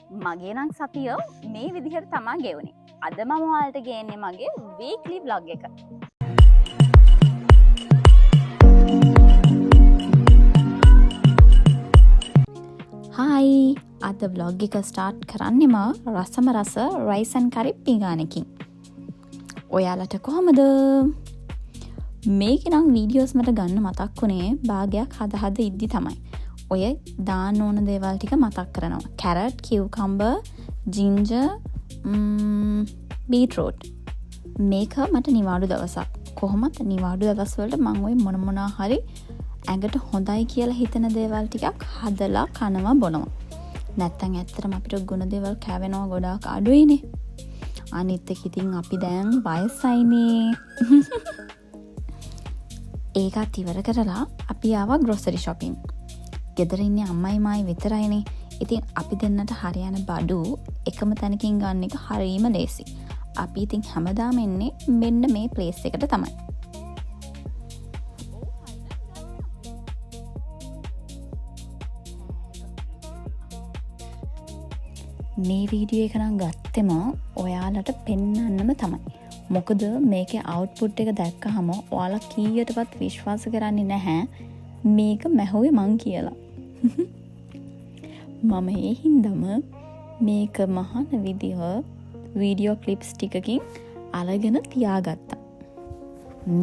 මගේ නම් සතිය මේ විදිහට තමා ගෙවුනේ. අද මම ඔයාලට ගේන්නේ මගේ වීක්ලි බ්ලොග් එක. හායි, අද බ්ලොග් එක ස්ටාර්ට් කරන්නෙම රසම රස රයිස් ඇන්ඩ් කරි පිඟානකින්. ඔයාලට කොහමද? මේකේ නම් වීඩියෝස් මට ගන්න මතක් වුණේ භාගයක් හද ඉද්දි තමයි. ඔය දාන්න ඕන දේවල් ටික මතක් කරනවා. Carrot, cucumber, ginger, beetroot. මේක මට නිවාඩු දවසක්. කොහොමත් නිවාඩු දවස් වලට මම ඔය මොනවා හරි ඇඟට හොඳයි කියලා හිතන දේවල් ටිකක් හදලා කනවා බොනවා. නැත්තම් ඇත්තටම අපිට ගුණ දේවල් කැවෙනවා ගොඩාක් අඩුයිනේ. අනිත් එක ඉතින් අපි දැන් වයසයිනේ. ඒකත් ඉවර කරලා අපි ආවා ග්‍රොසරි shopping. ගෙදර ඉන්නේ අම්මයි මායි විතරයිනේ. ඉතින් අපි දෙන්නට හරියන බඩු එකම තැනකින් ගන්න එක හරීම ලේසි. අපි ඉතින් හැමදාම එන්නේ මෙන්න මේ ප්ලේස් එකට තමයි. මේ වීඩියෝ එක නම් ගත්තෙම ඔයාලට පෙන්නන්නම තමයි. මොකද මේකේ අවුට්පුට් එක දැක්කහම ඔයාලා කීයටවත් විශ්වාස කරන්නේ නැහැ මේක මැහුවේ මං කියලා. මම ඒ හින්දම මේක මහන විදිහ වීඩියෝ ක්ලිප්ස් ටිකකින් අරගෙන තියාගත්තා.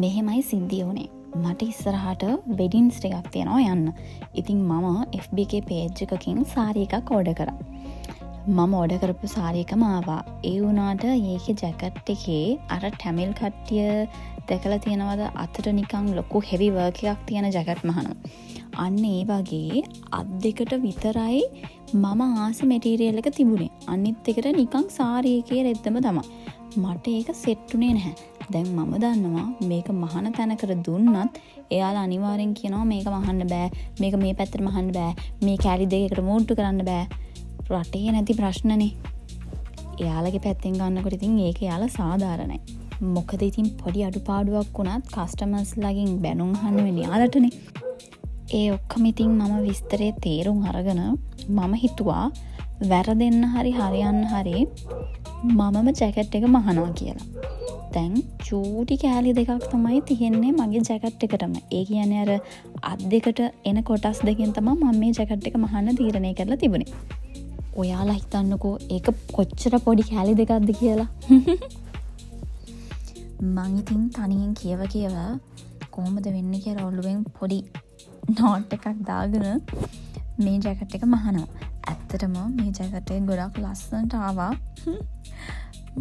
මෙහෙමයි සිද්ධිය වුණේ. මට ඉස්සරහට වෙඩින්ස් ටිකක් තියෙනවා යන්න. ඉතින් මම FB එකේ පේජ් එකකින් සාරි එකක් ඕඩර් කරා. මම ඕඩර් කරපු සාරි එකම ආවා. ඒ වුණාට ඒකේ ජැකට් එකේ අර ටැමිල් කට්ටිය දැකලා තියෙනවද අතට නිකන් ලොකු හෙවි වර්ක් එකක් තියෙන ජැකට් මහනවා. අන්න ඒ වගේ අත් දෙකට විතරයි මම ආස මැටීරියල් එක තිබුණේ. අනිත් එකට නිකන් සාරි එකේ රෙද්දම තමයි. මට ඒක සෙට් උනේ නැහැ. දැන් මම දන්නවා මේක මහන තැනකට දුන්නත් එයාලා අනිවාර්යෙන් කියනවා මේක මහන්න බෑ. මේක මේ පැත්තට මහන්න බෑ. මේ කැලි දෙකකට මූට්ටු කරන්න බෑ. රටේ නැති ප්‍රශ්නනේ. එයාලගේ පැත්තෙන් ගන්නකොට ඉතින් ඒක එයාලා සාධාරණයි. මොකද ඉතින් පොඩි අඩුපාඩුවක් වුණත් කස්ටමර්ස් ලාගෙන් බැනුම් අහන්න වෙන්නේ යාලටනේ. ඒ ඔක්කොම ඉතින් මම විස්තරේ තේරුම් අරගෙන මම හිතුවා වැරදෙන්න හරි හරියන්න හරි මමම ජැකට් එක මහනවා කියලා. දැන් චූටි කෑලි දෙකක් තමයි තියෙන්නේ මගේ ජැකට් එකටම. ඒ කියන්නේ අර අත් දෙකට එන කොටස් දෙකෙන් තමයි මම මේ ජැකට් එක මහන්න තීරණය කරලා තිබුණේ. ඔයාලා හිතන්නකෝ ඒක කොච්චර පොඩි කෑලි දෙකක්ද කියලා. මං ඉතින් තනියෙන් කියව කොහොමද වෙන්නේ කියලා ඔළුවෙන් පොඩි නෝට් එකක් දාගෙන මේ ජැකට් එක මහනවා. ඇත්තටම මේ ජැකට් එක ගොඩක් ලස්සනට ආවා.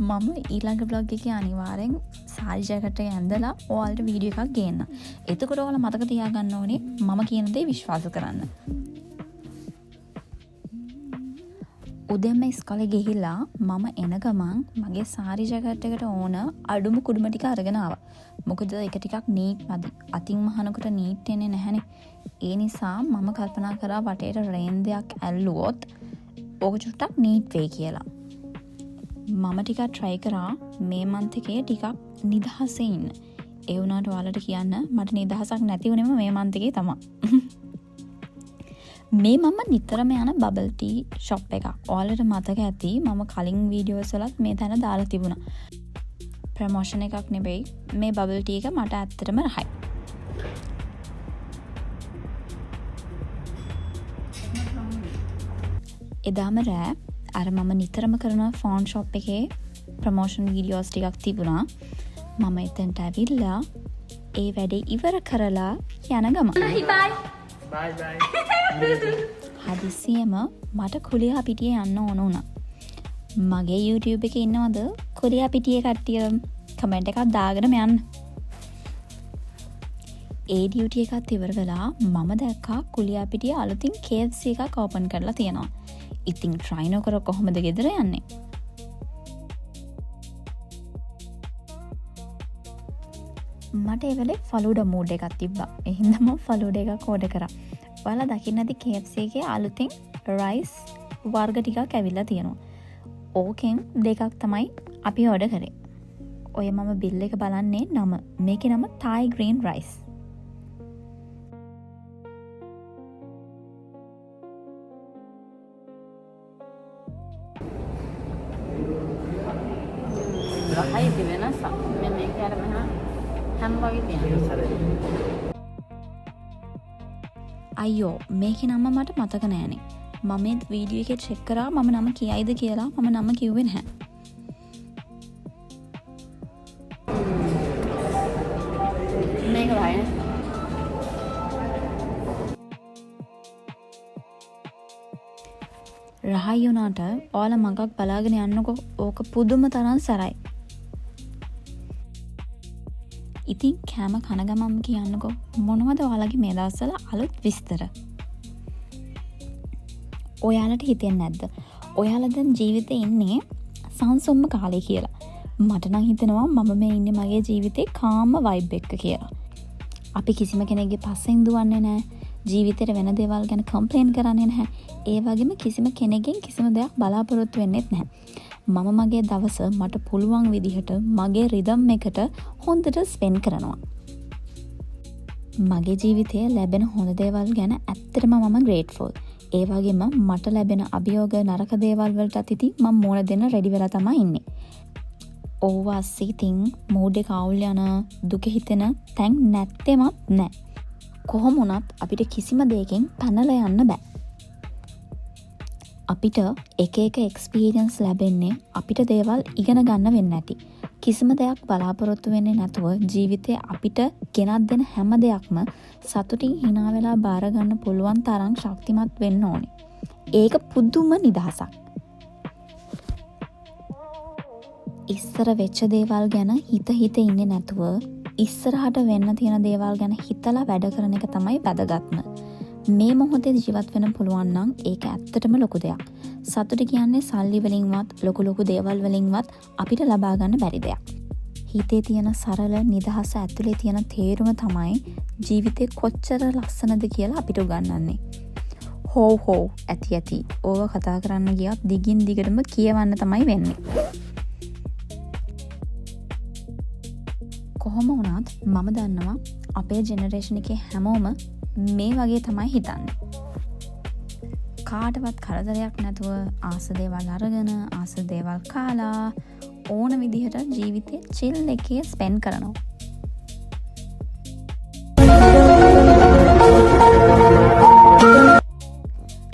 මම ඊළඟ බ්ලොග් එකේ අනිවාර්යෙන් සාරි ජැකට් එක ඇඳලා ඔයාලට වීඩියෝ එකක් ගේන්න. එතකොට ඔයාලා මතක තියාගන්න ඕනේ මම කියන දේ විශ්වාස කරන්න. උදෙන්ම ඉස්කෝලේ ගිහිල්ලා මම එන ගමන් මගේ සාරි ජැකට් එකට ඕන අඩුම කුඩුම ටික අරගෙන ආවා. මොකද ඒක ටිකක් නීට් මදි. අතින් මහනකොට නීට් එන්නේ නැහනේ. ඒ නිසා මම කල්පනා කරා වටේට රේන්දයක් ඇල්ලුවොත් ඕක චුට්ටක් නීට් වෙයි කියලා. මම ටිකක් try කරා මේ month එකේ ටිකක් නිදහසේ ඉන්න. ඒ වුණාට ඔයාලට කියන්න මට නිදහසක් නැති වුණේම මේ month එකේ තමයි. මේ මම නිතරම යන බබල් ටී ෂොප් එකක්. ඔයාලට මතක ඇති මම කලින් වීඩියෝස් වලත් මේ තැන දාලා තිබුණා. ප්‍රොමෝෂන් එකක් නෙවෙයි. මේ බබල් ටී එක මට ඇත්තටම රහයි. එදාම රෑ අර මම නිතරම කරන ෆෝන් ෂොප් එකේ ප්‍රොමෝෂන් වීඩියෝස් ටිකක් තිබුණා. මම එතනට ඇවිල්ලා ඒ වැඩේ ඉවර කරලා යන ගමන් හදිසියෙම මට කුලියා පිටියේ යන්න ඕන වුණා. මගේ YouTube එකේ ඉන්නවද කුලියා පිටියේ කට්ටිය කමෙන්ට් එකක් දාගෙන යන්න. ඒ ඩියුටි එකත් ඉවර වෙලා මම දැක්කා කුලියා පිටියේ අලුතින් KFC එකක් ඕපන් කරලා තියෙනවා. ඉතින් try නොකර කොහොමද ගෙදර යන්නේ? මට ඒ වෙලේ ෆලූඩා මූඩ් එකක් තිබ්බා. ඒ හින්දා මම ෆලූඩා එකක් ඕඩර් කරා. ඔයාලා දකින්න ඇති KFC එකේ අලුතින් රයිස් වර්ග ටිකක් ඇවිල්ලා තියෙනවා. ඕකෙන් දෙකක් තමයි අපි ඕඩර් කරේ. ඔය මම බිල් එක බලන්නේ නම. මේකේ නම Thai green rice. රහයි වෙනස මෙන්න මේක අර මෙහෙම හැම වගේ තියෙනවා. අයියෝ මේකේ නම මට මතක නෑනේ. මම මේ වීඩියෝ එකේ චෙක් කරා මම නම කියයිද කියලා මම නම කිව්වේ නැහැ. මේක වයින් රහයි උනාට ඔයාලා මගක් බලාගෙන යන්නකෝ. ඕක පුදුම තරම් සරයි. ඉතින් කෑම කන ගමන්ම කියන්නකෝ මොනවද ඔයාලගේ මේ දවස්වල අලුත් විස්තර? ඔයාලට හිතෙන්නේ නැද්ද ඔයාලා දැන් ජීවිතේ ඉන්නේ සංසුම්ම කාලේ කියලා? මට නම් හිතෙනවා මම මේ ඉන්නේ මගේ ජීවිතේ කාම වයිබ් එක කියලා. අපි කිසිම කෙනෙක්ගේ පස්සෙන් දුවන්නේ නැහැ. ජීවිතේට වෙන දේවල් ගැන කම්ප්ලේන් කරන්නේ නැහැ. ඒ වගේම කිසිම කෙනෙක්ගෙන් කිසිම දෙයක් බලාපොරොත්තු වෙන්නෙත් නැහැ. මම මගේ දවස මට පුළුවන් විදිහට මගේ රිදම් එකට හොඳට ස්පෙන්ඩ් කරනවා. මගේ ජීවිතයේ ලැබෙන හොඳ දේවල් ගැන ඇත්තටම මම ග්‍රේට්ෆුල්. ඒ වගේම මට ලැබෙන අභියෝග නරක දේවල් වලටත් ඉතින් මම මෝන දෙන්න රෙඩි වෙලා තමයි ඉන්නේ. ඕවා සිතින් මූඩ් එක අවුල් යන දුක හිතෙන තැන් නැත්තේමත් නැහැ. කොහොම වුණත් අපිට කිසිම දෙයකින් පැනලා යන්න බෑ. අපිට එක එක එක්ස්පීරියන්ස් ලැබෙන්නේ අපිට දේවල් ඉගෙන ගන්න වෙන්නේ නැති. කිසිම දෙයක් බලාපොරොත්තු වෙන්නේ නැතුව ජීවිතේ අපිට ගෙනත් දෙන හැම දෙයක්ම සතුටින් hina වෙලා බාර ගන්න පුළුවන් තරම් ශක්තිමත් වෙන්න ඕනේ. ඒක පුදුම නිදහසක්. ඉස්සර වෙච්ච දේවල් ගැන හිත ඉන්නේ නැතුව ඉස්සරහට වෙන්න තියෙන දේවල් ගැන හිතලා වැඩ කරන එක තමයි වැදගත්ම. මේ මොහොතේ ජීවත් වෙන්න පුළුවන් නම් ඒක ඇත්තටම ලොකු දෙයක්. සතුට කියන්නේ සල්ලි වලින්වත් ලොකු දේවල් වලින්වත් අපිට ලබා ගන්න බැරි දෙයක්. හිතේ තියෙන සරල නිදහස ඇතුලේ තියෙන තේරුම තමයි ජීවිතේ කොච්චර ලස්සනද කියලා අපිට උගන්වන්නේ. හෝ ඇති. ඕව කතා කරන්න ගියත් දිගින් දිගටම කියවන්න තමයි වෙන්නේ. කොහොම වුණත් මම දන්නවා අපේ ජෙනරේෂන් එකේ හැමෝම මේ වගේ තමයි හිතන්නේ. කාටවත් කරදරයක් නැතුව ආස දේවල් අරගෙන ආස දේවල් කාලා ඕන විදිහට ජීවිතේ චිල් එකේ ස්පෙන්ඩ් කරනවා.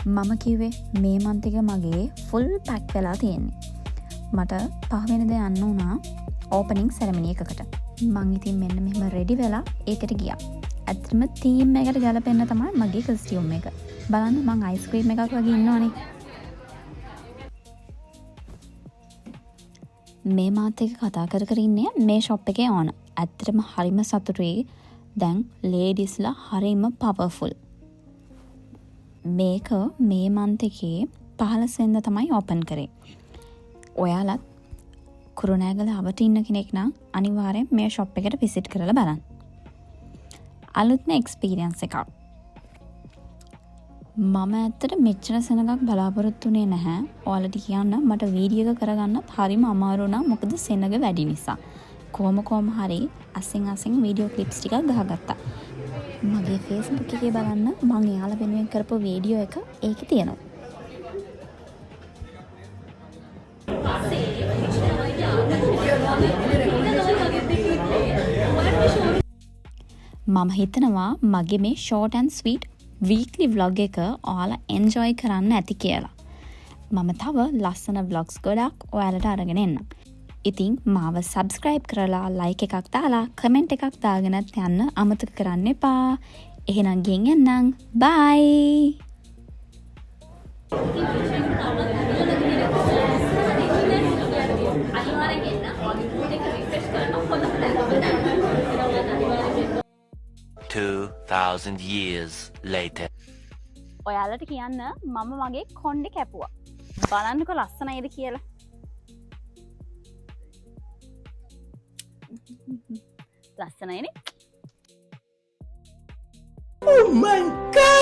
මම කිව්වේ මේ මන්ත් එක මගේ ෆුල් පැක් වෙලා තියෙන්නේ. මට පහවෙනිදා යන්න උනා ඕපනින් සෙරමනි එකකට. මං ඉතින් මෙන්න මෙහෙම රෙඩි වෙලා ඒකට ගියා. ඇත්තටම තීම් එකට ගැලපෙන්න තමයි මගේ කස්ටියුම් එක. බලන්න මං අයිස්ක්‍රීම් එකක් වගේ ඉන්නවනේ. මේ මාත් එක කතා කර ඉන්නේ මේ ෂොප් එකේ ඕන. ඇත්තටම හරිම සතුටුයි. දැන් ලේඩිස්ලා හරිම පවර්ෆුල්. මේක මේ මන්ත් එකේ 15 වෙනිදා තමයි ඕපන් කරේ. ඔයාලත් කුරුණෑගල අවට ඉන්න කෙනෙක් නම් අනිවාර්යෙන් මේ ෂොප් එකට විසිට් කරලා බලන්න. අලුත්ම එක්ස්පීරියන්ස් එකක්. මම ඇත්තට මෙච්චර සෙනගක් බලාපොරොත්තු වෙන්නේ නැහැ. ඔයාලට කියන්න මට වීඩියෝ එක කරගන්න හරිම අමාරු වුණා මොකද සෙනග වැඩි නිසා. කොහොම හරි අසින් වීඩියෝ ක්ලිප්ස් ටිකක් ගහගත්තා. මගේ Facebook එකේ බලන්න මම එයාලා වෙනුවෙන් කරපු වීඩියෝ එක ඒකේ තියෙනවා. මම හිතනවා මගේ මේ short and sweet weekly vlog එක ඔයාලා එන්ජොයි කරන්න ඇති කියලා. මම තව ලස්සන ව්ලොග්ස් ගොඩක් ඔයාලට අරගෙන එන්නම්. ඉතින් මාව සබ්ස්ක්‍රයිබ් කරලා ලයික් එකක් දාලා කමෙන්ට් එකක් දාගෙනත් යන්න අමතක කරන්න එපා. එහෙනම් ගෙන් යන්නම්. බයි. years later. ඔයාලට කියන්න මම මගේ කොණ්ඩේ කැපුවා. බලන්නකො ලස්සනයිද කියලා. ලස්සනයිනේ. Oh my god!